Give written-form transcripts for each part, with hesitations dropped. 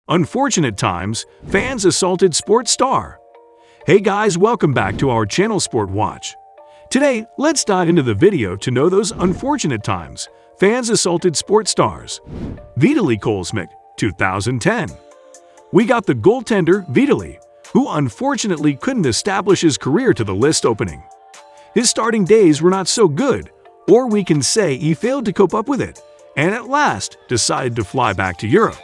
Unfortunate times, fans assaulted sports star. Hey guys, welcome back to our channel Sport Watch. Today, let's dive into the video to know those unfortunate times fans assaulted sports stars. Vitaly Kuzmic, 2010. We got the goaltender Vitaly, who unfortunately couldn't establish his career to the list opening. His starting days were not so good, or we can say he failed to cope up with it, and at last decided to fly back to Europe.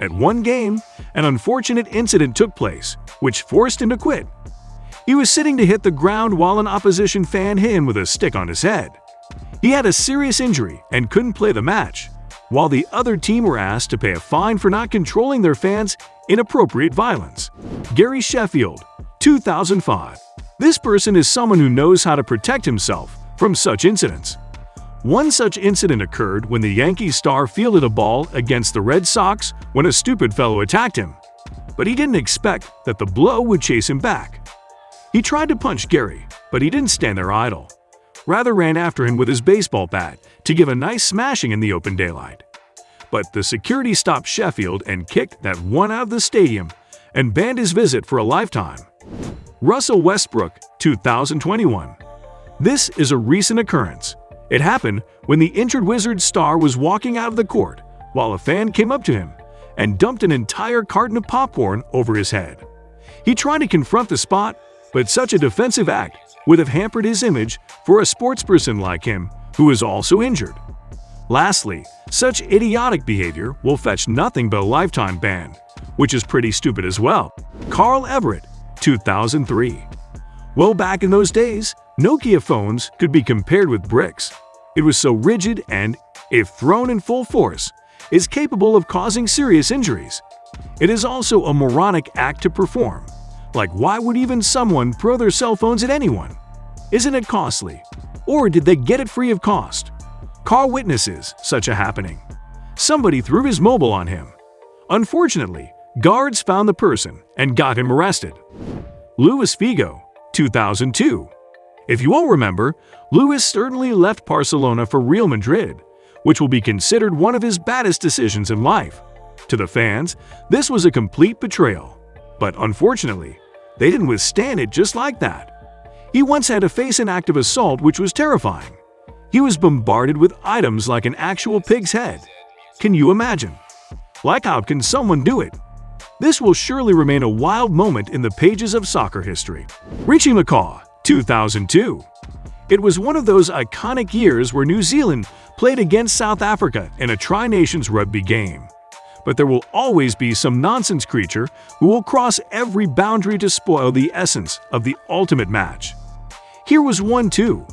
At one game, an unfortunate incident took place, which forced him to quit. He was sitting to hit the ground while an opposition fan hit him with a stick on his head. He had a serious injury and couldn't play the match, while the other team were asked to pay a fine for not controlling their fans' inappropriate violence. Gary Sheffield, 2005. This person is someone who knows how to protect himself from such incidents. One such incident occurred when the Yankees star fielded a ball against the Red Sox when a stupid fellow attacked him. But he didn't expect that the blow would chase him back. He tried to punch Gary, but he didn't stand there idle. Rather ran after him with his baseball bat to give a nice smashing in the open daylight. But the security stopped Sheffield and kicked that one out of the stadium and banned his visit for a lifetime. Russell Westbrook, 2021. This is a recent occurrence. It happened when the injured Wizards star was walking out of the court while a fan came up to him and dumped an entire carton of popcorn over his head. He tried to confront the spot, but such a defensive act would have hampered his image for a sportsperson like him who is also injured. Lastly, such idiotic behavior will fetch nothing but a lifetime ban, which is pretty stupid as well. Carl Everett, 2003. Well, back in those days, Nokia phones could be compared with bricks. It was so rigid and, if thrown in full force, is capable of causing serious injuries. It is also a moronic act to perform. Like, why would even someone throw their cell phones at anyone? Isn't it costly? Or did they get it free of cost? Carl witnesses such a happening. Somebody threw his mobile on him. Unfortunately, guards found the person and got him arrested. Luis Figo, 2002. If you all remember, Luis certainly left Barcelona for Real Madrid, which will be considered one of his baddest decisions in life. To the fans, this was a complete betrayal. But unfortunately, they didn't withstand it just like that. He once had to face an act of assault which was terrifying. He was bombarded with items like an actual pig's head. Can you imagine? Like, how can someone do it? This will surely remain a wild moment in the pages of soccer history. Richie McCaw, 2002. It was one of those iconic years where New Zealand played against South Africa in a Tri-Nations rugby game. But there will always be some nonsense creature who will cross every boundary to spoil the essence of the ultimate match. Here was one too.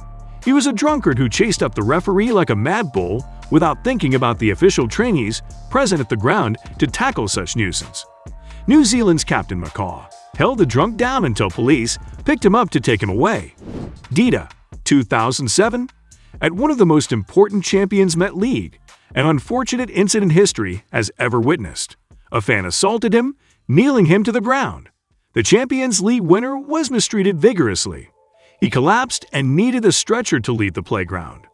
He was a drunkard who chased up the referee like a mad bull without thinking about the official trainees present at the ground to tackle such nuisance. New Zealand's Captain McCaw held the drunk down until police picked him up to take him away. Dida, 2007. At one of the most important Champions Met League, an unfortunate incident history has ever witnessed. A fan assaulted him, kneeling him to the ground. The Champions League winner was mistreated vigorously. He collapsed and needed a stretcher to leave the playground.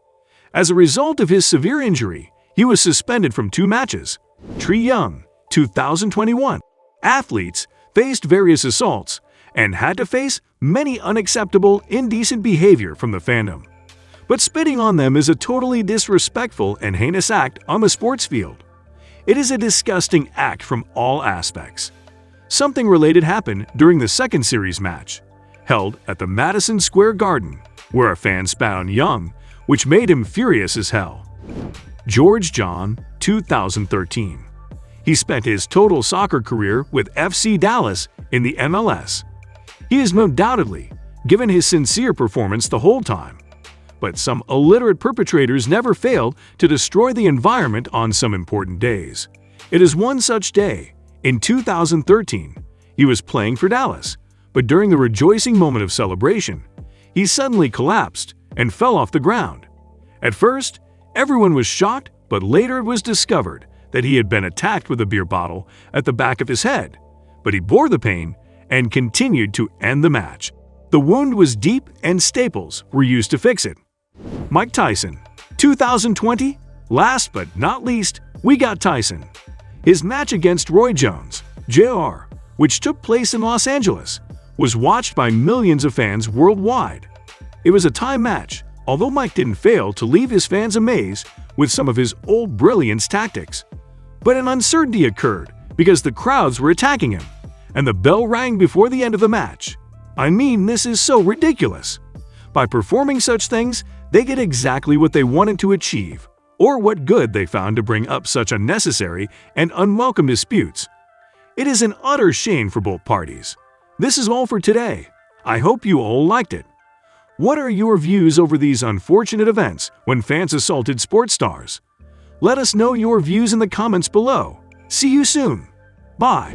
As a result of his severe injury, he was suspended from 2 matches. Tree Young, 2021. Athletes faced various assaults and had to face many unacceptable, indecent behavior from the fandom. But spitting on them is a totally disrespectful and heinous act on the sports field. It is a disgusting act from all aspects. Something related happened during the second series match, held at the Madison Square Garden, where a fan spat on Young, which made him furious as hell. George John, 2013. He spent his total soccer career with FC Dallas in the MLS. He is undoubtedly given his sincere performance the whole time. But some illiterate perpetrators never fail to destroy the environment on some important days. It is one such day. In 2013, he was playing for Dallas, but during the rejoicing moment of celebration, he suddenly collapsed and fell off the ground. At first, everyone was shocked, but later it was discovered that he had been attacked with a beer bottle at the back of his head, but he bore the pain and continued to end the match. The wound was deep and staples were used to fix it. Mike Tyson, 2020. Last but not least, we got Tyson. His match against Roy Jones, Jr., which took place in Los Angeles, was watched by millions of fans worldwide. It was a tie match, although Mike didn't fail to leave his fans amazed with some of his old brilliance tactics. But an uncertainty occurred because the crowds were attacking him, and the bell rang before the end of the match. I mean, this is so ridiculous. By performing such things, they get exactly what they wanted to achieve, or what good they found to bring up such unnecessary and unwelcome disputes. It is an utter shame for both parties. This is all for today. I hope you all liked it. What are your views over these unfortunate events when fans assaulted sports stars? Let us know your views in the comments below. See you soon. Bye.